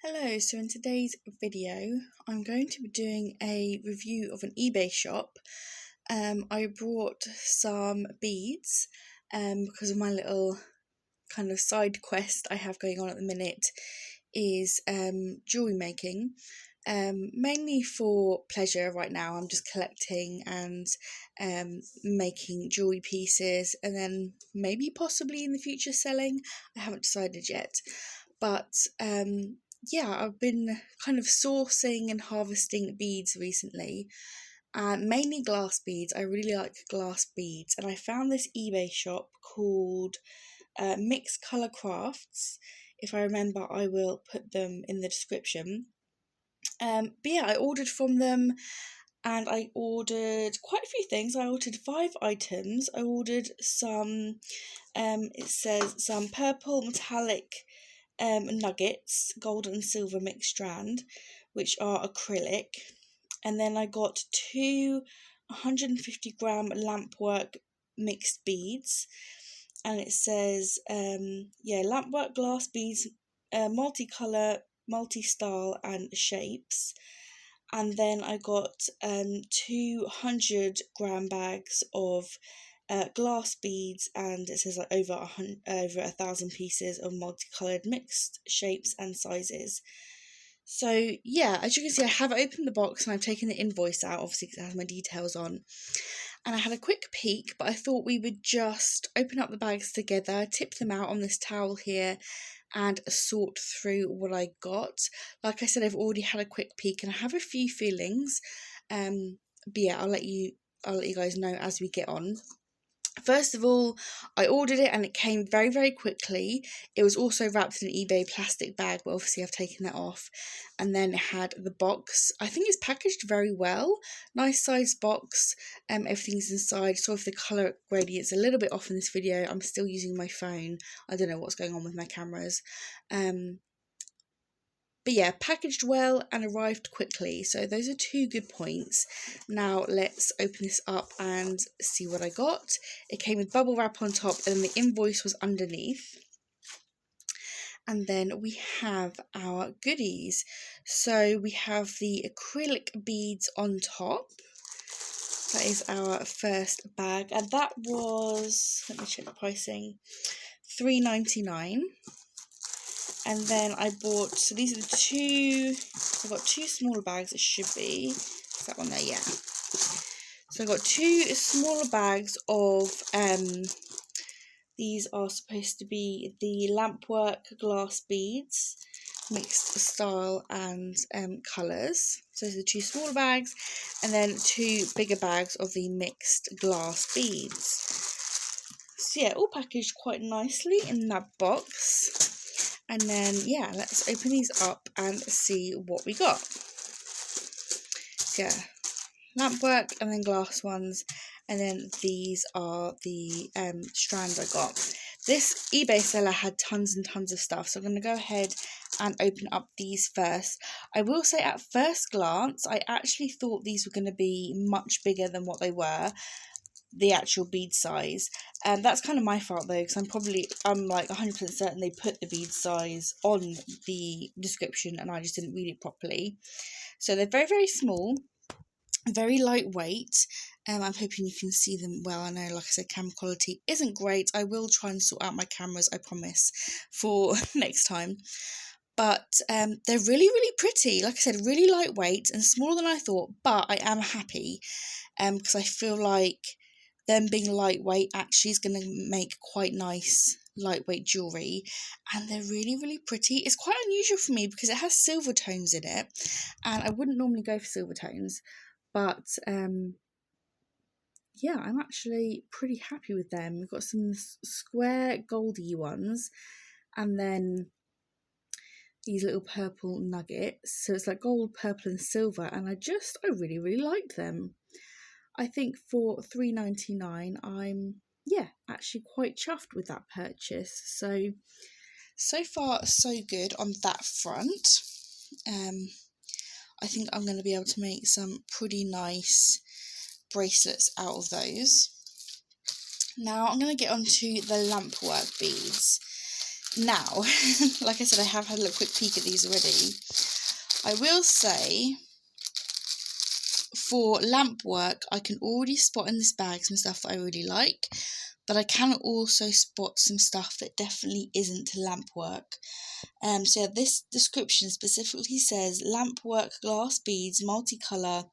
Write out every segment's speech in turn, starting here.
Hello, so in today's video I'm going to be doing a review of an eBay shop. I brought some beads because of my little kind of side quest I have going on at the minute is jewellery making. Mainly for pleasure right now. I'm just collecting and making jewellery pieces and then maybe possibly in the future selling. I haven't decided yet, but yeah, I've been kind of sourcing and harvesting beads recently, mainly glass beads. I really like glass beads, and I found this eBay shop called Mixed Colour Crafts. If I remember, I will put them in the description. But yeah, I ordered from them and I ordered quite a few things. I ordered 5 items. I ordered some, it says some purple metallic nuggets, gold and silver mixed strand, which are acrylic. And then I got 2 150-gram lampwork mixed beads. And it says, lampwork glass beads, multicolour, multi-style and shapes. And then I got 200-gram bags of glass beads, and it says like over 1,000 pieces of multicoloured mixed shapes and sizes. So yeah, as you can see, I have opened the box and I've taken the invoice out, obviously because it has my details on. And I had a quick peek, but I thought we would just open up the bags together, tip them out on this towel here, and sort through what I got. Like I said, I've already had a quick peek and I have a few feelings. But yeah, I'll let you guys know as we get on. First of all, I ordered it and it came very, very quickly. It was also wrapped in an eBay plastic bag, but obviously I've taken that off. And then it had the box. I think it's packaged very well. Nice sized box. Everything's inside. So if the colour gradient's a little bit off in this video, I'm still using my phone. I don't know what's going on with my cameras. But yeah, packaged well and arrived quickly. So those are 2 good points. Now let's open this up and see what I got. It came with bubble wrap on top and then the invoice was underneath. And then we have our goodies. So we have the acrylic beads on top. That is our first bag. And that was, let me check the pricing, $3.99. And then I bought, so these are the 2, I've got 2 smaller bags, it should be, is that one there, yeah. So I got 2 smaller bags of, these are supposed to be the lampwork glass beads, mixed style and colours. So those are the 2 smaller bags, and then 2 bigger bags of the mixed glass beads. So yeah, all packaged quite nicely in that box. And then, yeah, let's open these up and see what we got. So, yeah, lampwork and then glass ones. And then these are the strands I got. This eBay seller had tons and tons of stuff. So I'm going to go ahead and open up these first. I will say at first glance, I actually thought these were going to be much bigger than what they were. The actual bead size, and that's kind of my fault though, because I'm like 100% certain they put the bead size on the description and I just didn't read it properly. So they're very, very small, very lightweight. I'm hoping you can see them well. I know, like I said, camera quality isn't great. I will try and sort out my cameras, I promise, for next time. But they're really, really pretty. Like I said, really lightweight and smaller than I thought, but I am happy because I feel like them being lightweight actually is going to make quite nice lightweight jewellery, and they're really, really pretty. It's quite unusual for me because it has silver tones in it, and I wouldn't normally go for silver tones, but yeah, I'm actually pretty happy with them. We've got some square goldy ones, and then these little purple nuggets, so it's like gold, purple and silver, and I really, really liked them. I think for $3.99, I'm, yeah, actually quite chuffed with that purchase. So far, so good on that front. I think I'm going to be able to make some pretty nice bracelets out of those. Now, I'm going to get onto the lampwork beads. Now, like I said, I have had a little quick peek at these already. I will say, for lamp work, I can already spot in this bag some stuff that I really like, but I can also spot some stuff that definitely isn't lamp work. So this description specifically says lamp work glass beads, multicolour,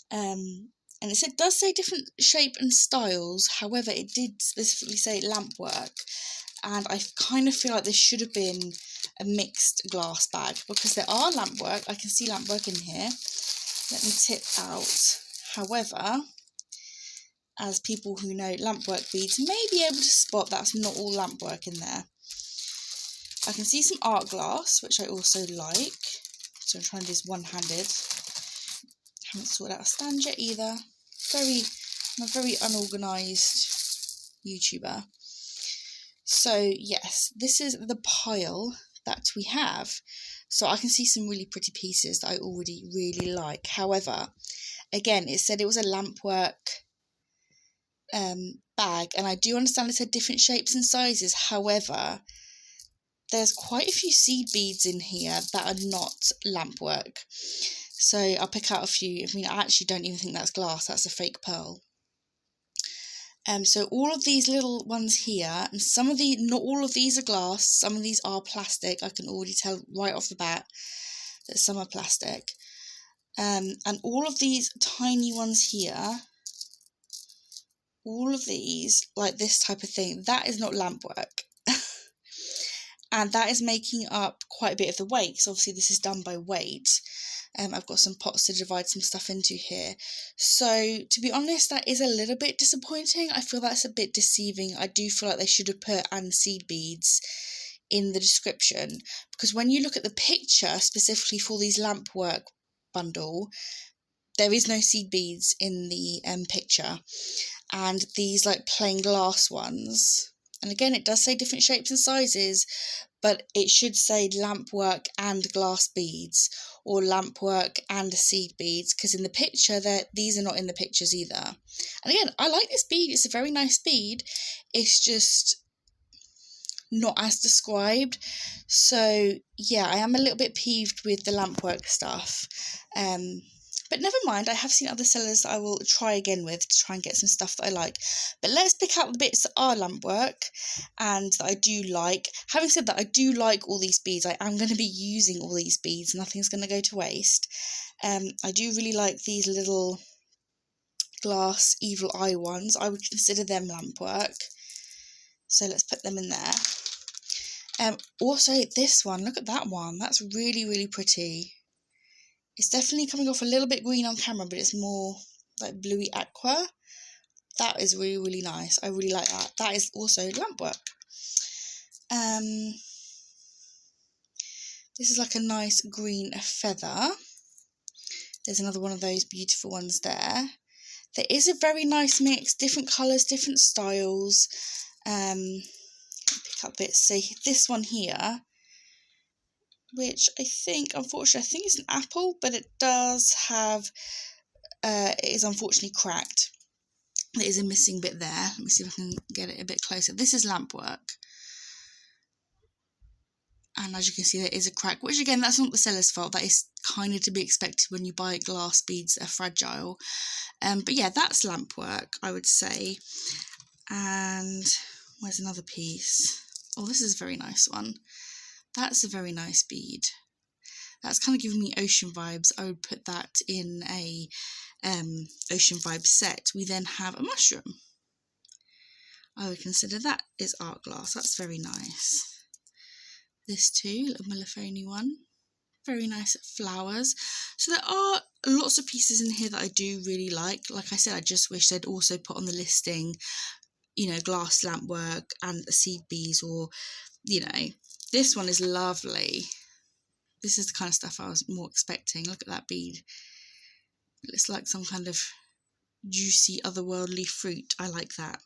and it does say different shape and styles. However, it did specifically say lamp work, and I kind of feel like this should have been a mixed glass bag because there are lamp work. I can see lamp work in here. Let me tip out. However, as people who know lamp work beads may be able to spot, that's not all lamp work in there. I can see some art glass, which I also like. So I'm trying to do this one-handed. Haven't sorted out a stand yet either. I'm a very unorganised YouTuber. So yes, this is the pile that we have. So I can see some really pretty pieces that I already really like. However, again, it said it was a lamp work bag, and I do understand it said different shapes and sizes. However, there's quite a few seed beads in here that are not lamp work. So I'll pick out a few. I mean, I actually don't even think that's glass, that's a fake pearl. So all of these little ones here, and not all of these are glass, some of these are plastic. I can already tell right off the bat that some are plastic. And all of these tiny ones here, all of these, like this type of thing, that is not lamp work. And that is making up quite a bit of the weight, because obviously this is done by weight. I've got some pots to divide some stuff into here. So, to be honest, that is a little bit disappointing. I feel that's a bit deceiving. I do feel like they should have put "and seed beads" in the description, because when you look at the picture specifically for these lamp work bundle, there is no seed beads in the picture. And these like plain glass ones, and again it does say different shapes and sizes, but it should say lamp work and glass beads, or lamp work and seed beads, because in the picture these are not in the pictures either. And again, I like this bead, it's a very nice bead, it's just not as described. So yeah, I am a little bit peeved with the lamp work stuff. But never mind, I have seen other sellers that I will try again with to try and get some stuff that I like. But let's pick out the bits that are lamp work and that I do like. Having said that, I do like all these beads. I am going to be using all these beads. Nothing's going to go to waste. I do really like these little glass evil eye ones. I would consider them lamp work. So let's put them in there. Also, this one, look at that one. That's really, really pretty. It's definitely coming off a little bit green on camera, but it's more like bluey aqua. That is really, really nice. I really like that. That is also lamp work. This is like a nice green feather. There's another one of those beautiful ones there. There is a very nice mix, different colours, different styles. Pick up bits. See this one here, which I think, unfortunately, I think it's an apple, but it does have, it is unfortunately cracked. There is a missing bit there. Let me see if I can get it a bit closer. This is lamp work. And as you can see, there is a crack, which again, that's not the seller's fault. That is kind of to be expected when you buy glass beads that are fragile. But yeah, that's lamp work, I would say. And where's another piece? Oh, this is a very nice one. That's a very nice bead. That's kind of giving me ocean vibes. I would put that in a ocean vibe set. We then have a mushroom. I would consider that is art glass. That's very nice. This too, little Melifone one. Very nice flowers. So there are lots of pieces in here that I do really like. Like I said, I just wish they'd also put on the listing, you know, glass lamp work and seed beads, or, you know, this one is lovely. This is the kind of stuff I was more expecting. Look at that bead. It looks like some kind of juicy otherworldly fruit. I like that.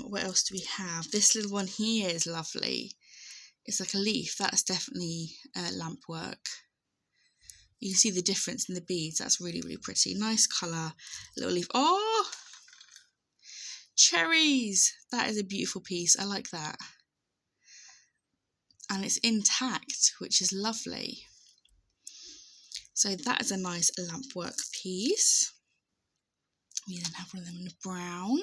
What else do we have? This little one here is lovely. It's like a leaf. That's definitely lamp work. You can see the difference in the beads. That's really, really pretty. Nice colour. Little leaf. Oh! Cherries! That is a beautiful piece. I like that. and it's intact, which is lovely. So that is a nice lampwork piece. We then have one of them in brown.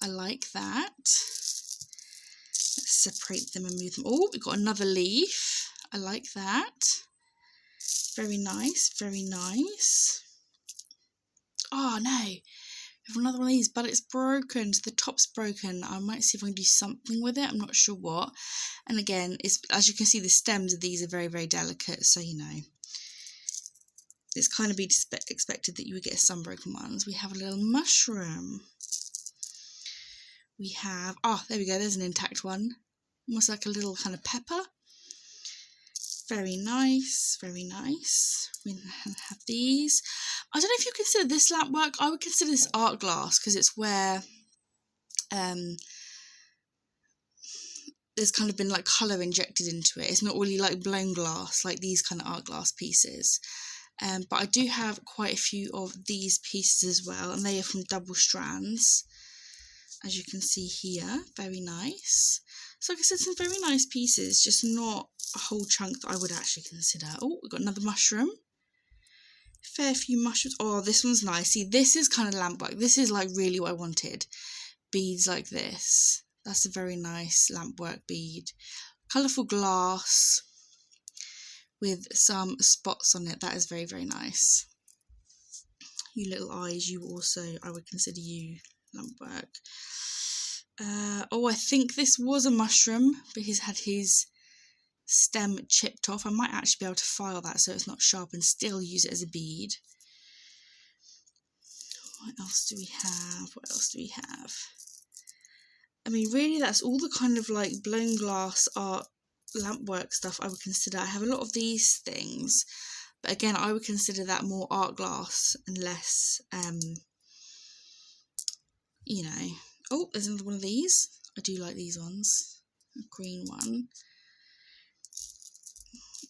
I like that. Let's separate them and move them. Oh, we've got another leaf. I like that. Very nice, very nice. Oh no, we have another one of these, but it's broken. So the top's broken. I might see if I can do something with it. I'm not sure what. And again, as you can see, the stems of these are very, very delicate. So, you know, it's kind of be expected that you would get some broken ones. We have a little mushroom. We have, oh, there we go, there's an intact one. Almost like a little kind of pepper. Very nice, very nice. We have these. I don't know if you consider this lamp work. I would consider this art glass because it's where there's kind of been like colour injected into it. It's not really like blown glass like these kind of art glass pieces. But I do have quite a few of these pieces as well, and they are from double strands, as you can see here. Very nice. So like I said, some very nice pieces, just not a whole chunk that I would actually consider. Oh, we've got another mushroom. Fair few mushrooms. Oh, this one's nice. See, this is kind of lamp work. This is like really what I wanted. Beads like this. That's a very nice lamp work bead. Colourful glass with some spots on it. That is very, very nice. You little eyes, you also, I would consider you lamp work. Oh, I think this was a mushroom, but he's had his stem chipped off. I might actually be able to file that so it's not sharp and still use it as a bead. What else do we have? What else do we have? I mean, really, that's all the kind of like blown glass art lampwork stuff I would consider. I have a lot of these things, but again, I would consider that more art glass and less, you know. Oh, there's another one of these. I do like these ones. A green one.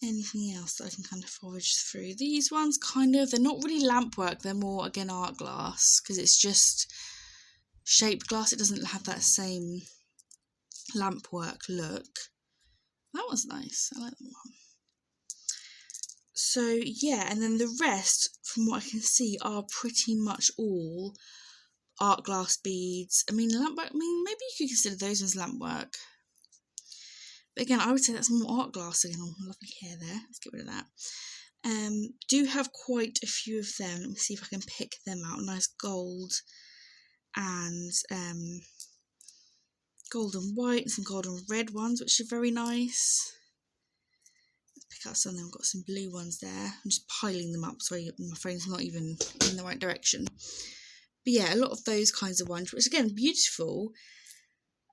Anything else that I can kind of forage through? These ones kind of, they're not really lamp work, they're more, again, art glass, because it's just shaped glass. It doesn't have that same lamp work look. That was nice. I like that one. So yeah, and then the rest, from what I can see, are pretty much all art glass beads. I mean, lamp work, I mean, maybe you could consider those as lamp work. But again, I would say that's more art glass again. Oh, lovely hair there. Let's get rid of that. Do have quite a few of them. Let me see if I can pick them out. Nice gold and gold and white and some gold and red ones, which are very nice. Let's pick out some of them. I've got some blue ones there. I'm just piling them up. Sorry, my phone's not even in the right direction. But yeah, a lot of those kinds of ones, which again, beautiful.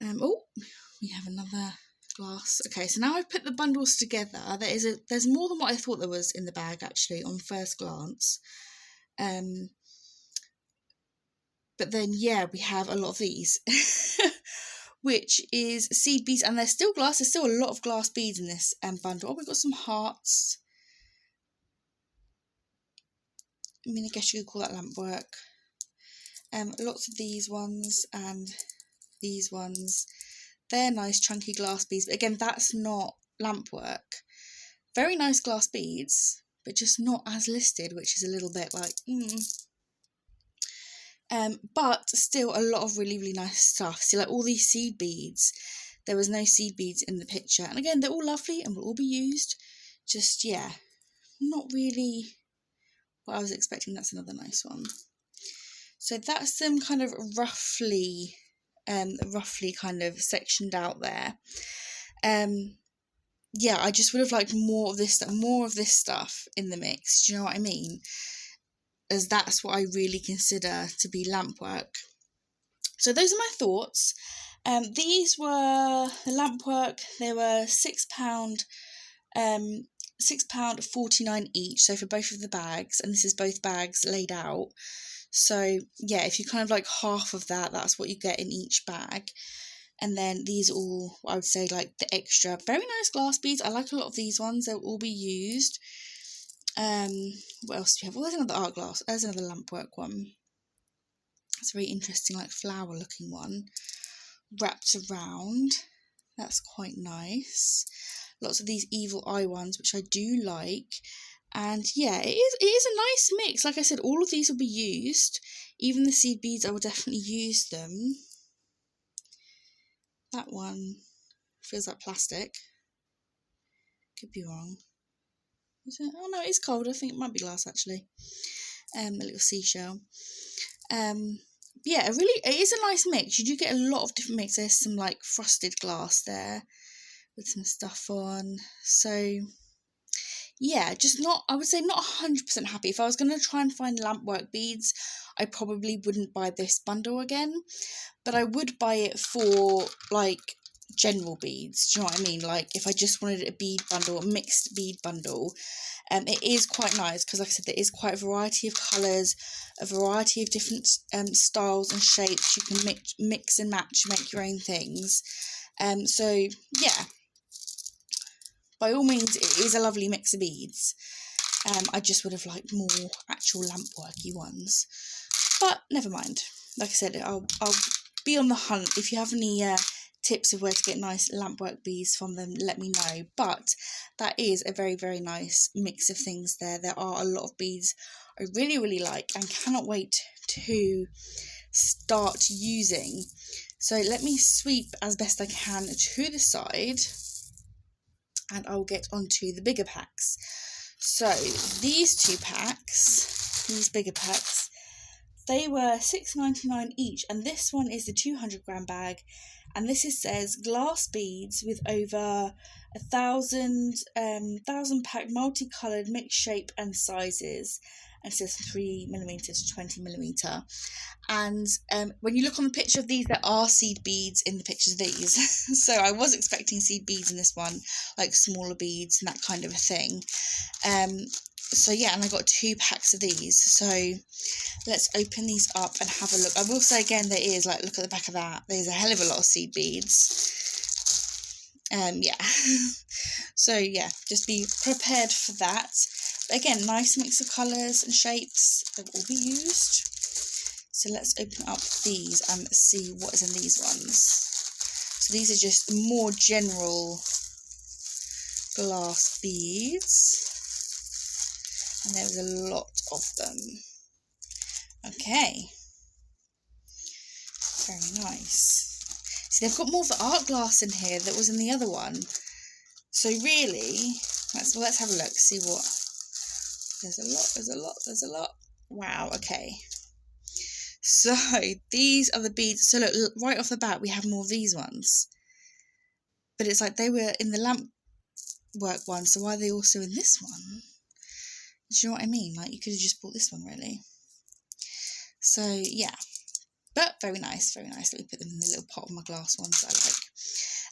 Oh, we have another glass. Okay, so now I've put the bundles together. There's more than what I thought there was in the bag actually on first glance. But then yeah, we have a lot of these, which is seed beads, and they're still glass. There's still a lot of glass beads in this bundle. Oh, we've got some hearts. I mean, I guess you could call that lamp work. Lots of these ones and these ones. They're nice chunky glass beads, but again, that's not lamp work. Very nice glass beads, but just not as listed, which is a little bit like, but still a lot of really, really nice stuff. See, like all these seed beads, there was no seed beads in the picture. And again, they're all lovely and will all be used. Just, yeah, not really what I was expecting. That's another nice one. So that's them kind of roughly kind of sectioned out there. Yeah, I just would have liked more of this stuff in the mix. Do you know what I mean? As that's what I really consider to be lamp work. So those are my thoughts. These were the lamp work. They were £6, £6.49 each. So for both of the bags, and this is both bags laid out. So yeah, if you kind of like half of that, that's what you get in each bag. And then these are all, I would say, like the extra, very nice glass beads. I like a lot of these ones. They'll all be used. What else do we have? Well, there's another art glass. There's another lamp work one. It's a very interesting, like flower looking one. Wrapped around. That's quite nice. lots of these evil eye ones, which I do like. And yeah, it is a nice mix. Like I said, all of these will be used. Even the seed beads, I will definitely use them. That one feels like plastic. Could be wrong. Is it? Oh no, it is cold. I think it might be glass actually. A little seashell. Yeah, it is a nice mix. You do get a lot of different mix. There's some like frosted glass there with some stuff on. So yeah, just not, I would say not 100% happy. If I was going to try and find lampwork beads, I probably wouldn't buy this bundle again, but I would buy it for like general beads. Do you know what I mean? Like if I just wanted a bead bundle, a mixed bead bundle, it is quite nice because, like I said, there is quite a variety of colours, a variety of different styles and shapes. You can mix and match, make your own things. So yeah, by all means, it is a lovely mix of beads. I just would have liked more actual lampworky ones, but never mind. Like I said, I'll be on the hunt. If you have any tips of where to get nice lampwork beads from them, let me know. But that is a very, very nice mix of things there. There are a lot of beads I really, really like and cannot wait to start using. So let me sweep as best I can to the side and I'll get onto the bigger packs. So these two packs, these bigger packs, they were $6.99 each, and this one is the 200-gram bag, and this says glass beads with over 1,000 pack multicolored mixed shape and sizes, and it says 3mm to 20mm. And when you look on the picture of these, there are seed beads in the pictures of these. So I was expecting seed beads in this one, like smaller beads and that kind of a thing. So yeah, and I got 2 packs of these. So let's open these up and have a look. I will say again, there is, like, look at the back of that. There's a hell of a lot of seed beads. Yeah. So yeah, just be prepared for that. But again, nice mix of colours and shapes that will be used. So let's open up these and see what is in these ones. So these are just more general glass beads. And there's a lot of them. Okay. Very nice. See, they've got more of the art glass in here that was in the other one. So really, let's have a look, see what. There's a lot. Wow, okay. So these are the beads. So look, right off the bat, we have more of these ones. But it's like they were in the lamp work one, so why are they also in this one? Do you know what I mean? Like, you could have just bought this one, really. So yeah, but very nice, very nice. Let me put them in the little pot of my glass ones that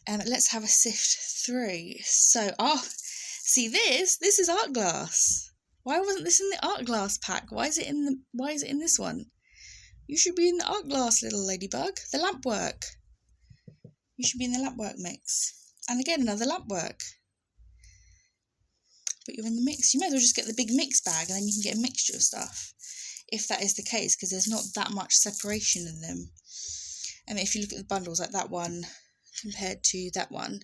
I like. Let's have a sift through. So, see this is art glass. Why wasn't this in the art glass pack? Why is it in this one? You should be in the art glass, little ladybug. The lamp work. You should be in the lamp work mix. And again, another lamp work. But you're in the mix. You might as well just get the big mix bag and then you can get a mixture of stuff. If that is the case, because there's not that much separation in them. I mean, if you look at the bundles, like that one compared to that one,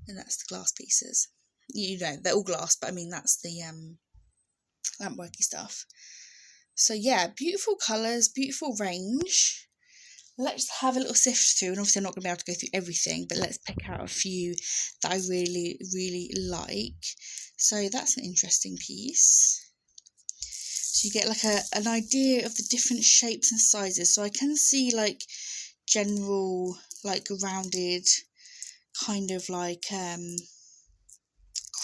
and that's the glass pieces. You know, they're all glass, but I mean, that's the lampworky stuff. So yeah, beautiful colours, beautiful range. Let's have a little sift through, and obviously I'm not going to be able to go through everything, but let's pick out a few that I really, really like. So that's an interesting piece. So you get like an idea of the different shapes and sizes. So I can see like general, like rounded, kind of like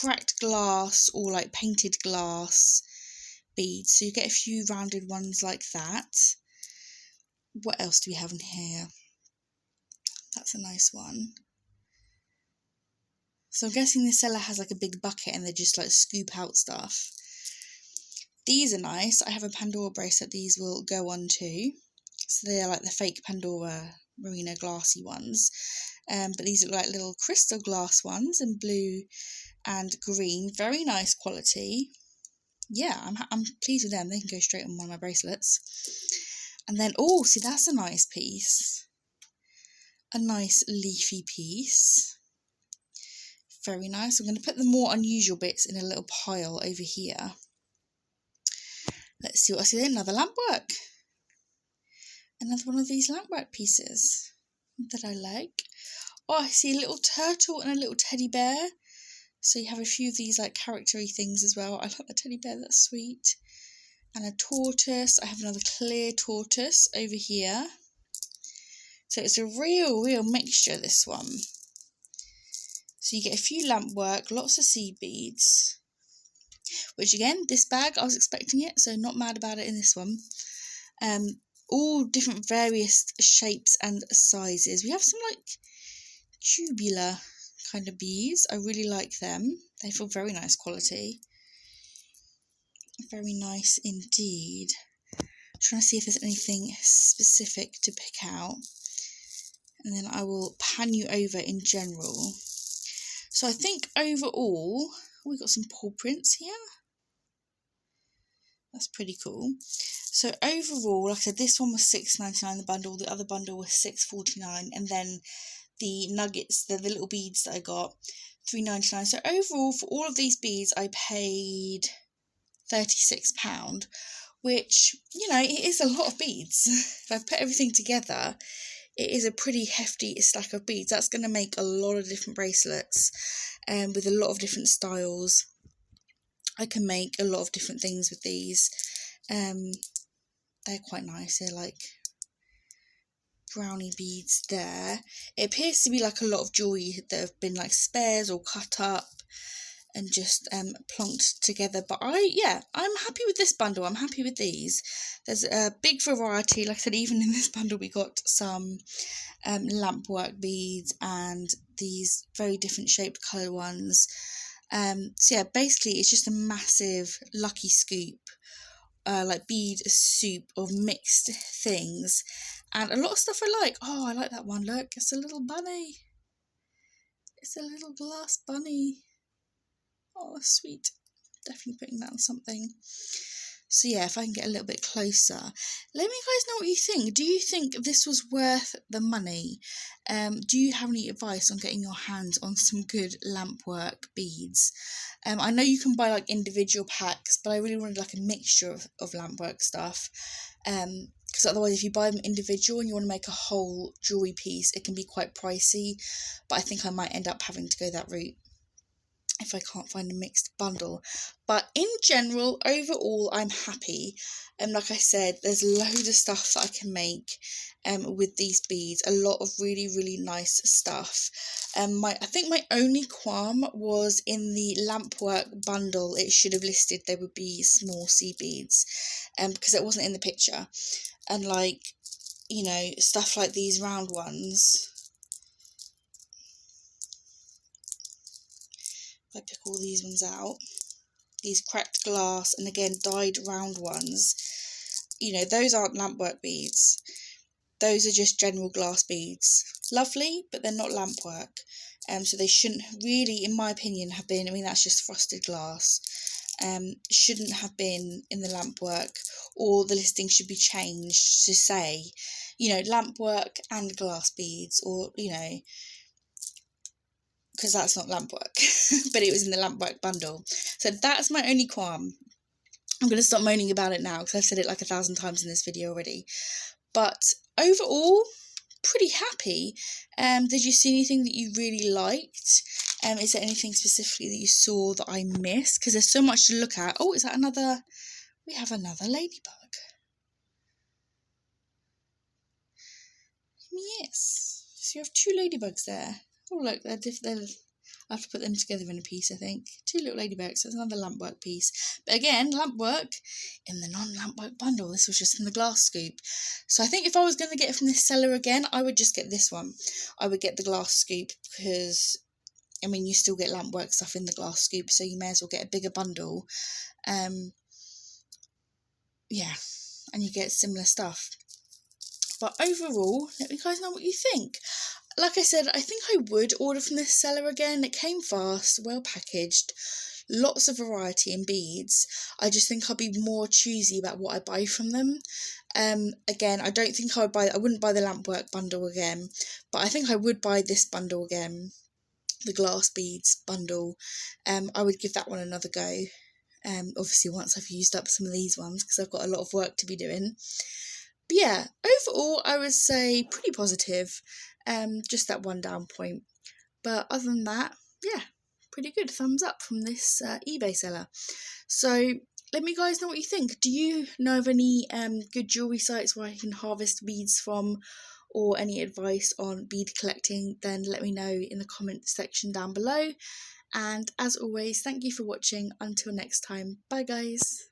cracked glass or like painted glass beads. So you get a few rounded ones like that. What else do we have in here? That's a nice one. So I'm guessing the seller has like a big bucket and they just like scoop out stuff. These are nice. I have a Pandora bracelet these will go on to. So they are like the fake Pandora Marina glassy ones. But these are like little crystal glass ones in blue and green. Very nice quality. Yeah, I'm pleased with them. They can go straight on one of my bracelets. And then, oh, see, that's a nice piece. A nice leafy piece. Very nice. I'm going to put the more unusual bits in a little pile over here. Let's see what I see there. Another lampwork. Another one of these lampwork pieces that I like. Oh, I see a little turtle and a little teddy bear. So you have a few of these like character-y things as well. I like the teddy bear, that's sweet. And a tortoise. I have another clear tortoise over here. So it's a real mixture, this one. So you get a few lamp work, lots of seed beads. Which again, this bag, I was expecting it, so not mad about it in this one. All different various shapes and sizes. We have some like tubular kind of beads. I really like them. They feel very nice quality. Very nice indeed. I'm trying to see if there's anything specific to pick out. And then I will pan you over in general. So I think overall, we've got some paw prints here. That's pretty cool. So overall, like I said, this one was $6.99 the bundle. The other bundle was $6.49, and then the nuggets, the little beads that I got, $3.99. So overall, for all of these beads, I paid £36, which, you know, it is a lot of beads. If I put everything together, it is a pretty hefty stack of beads. That's going to make a lot of different bracelets, with a lot of different styles. I can make a lot of different things with these. They're quite nice. They're like brownie beads there. It appears to be like a lot of jewelry that have been like spares or cut up and just plonked together. But I'm happy with this bundle. I'm happy with these. There's a big variety. Like I said, even in this bundle we got some lampwork beads and these very different shaped colour ones. So yeah, basically it's just a massive lucky scoop, like bead soup of mixed things, and a lot of stuff I like. Oh, I like that one. Look, it's a little bunny. It's a little glass bunny. Oh, sweet. Definitely putting that on something. So yeah, if I can get a little bit closer, let me guys know what you think. Do you think this was worth the money? Do you have any advice on getting your hands on some good lampwork beads? I know you can buy like individual packs, but I really wanted like a mixture of lampwork stuff. Because otherwise if you buy them individual and you want to make a whole jewellery piece, it can be quite pricey. But I think I might end up having to go that route if I can't find a mixed bundle. But in general, overall, I'm happy. And like I said, there's loads of stuff that I can make with these beads. A lot of really nice stuff. I think my only qualm was in the lampwork bundle. It should have listed there would be small seed beads, because it wasn't in the picture. And like, you know, stuff like these round ones. If I pick all these ones out, these cracked glass and again dyed round ones, you know, those aren't lampwork beads. Those are just general glass beads. Lovely, but they're not lampwork. So they shouldn't really, in my opinion, have been, I mean, that's just frosted glass. Shouldn't have been in the lampwork, or the listing should be changed to say, you know, lampwork and glass beads, or, you know, because that's not lampwork, but it was in the lampwork bundle. So that's my only qualm. I'm going to stop moaning about it now because I've said it like 1,000 times in this video already. But overall, pretty happy. Did you see anything that you really liked? Is there anything specifically that you saw that I missed? Because there's so much to look at. Oh, is that another? We have another ladybug. Yes. So you have 2 ladybugs there. Oh look, they're I have to put them together in a piece, I think. 2 little ladybugs, so it's another lampwork piece. But again, lampwork in the non-lampwork bundle. This was just in the glass scoop. So I think if I was going to get it from this seller again, I would just get this one. I would get the glass scoop because, I mean, you still get lampwork stuff in the glass scoop, so you may as well get a bigger bundle. Yeah, and you get similar stuff. But overall, let me guys know what you think. Like I said, I think I would order from this seller again. It came fast, well packaged, lots of variety in beads. I just think I'll be more choosy about what I buy from them. Again, I don't think I wouldn't buy the lampwork bundle again, but I think I would buy this bundle again. the glass beads bundle, I would give that one another go. Obviously once I've used up some of these ones, because I've got a lot of work to be doing. But yeah, overall I would say pretty positive, just that one down point. But other than that, yeah, pretty good. Thumbs up from this eBay seller. So let me guys know what you think. Do you know of any good jewellery sites where I can harvest beads from, or any advice on bead collecting? Then let me know in the comment section down below. And as always, thank you for watching. Until next time, bye guys.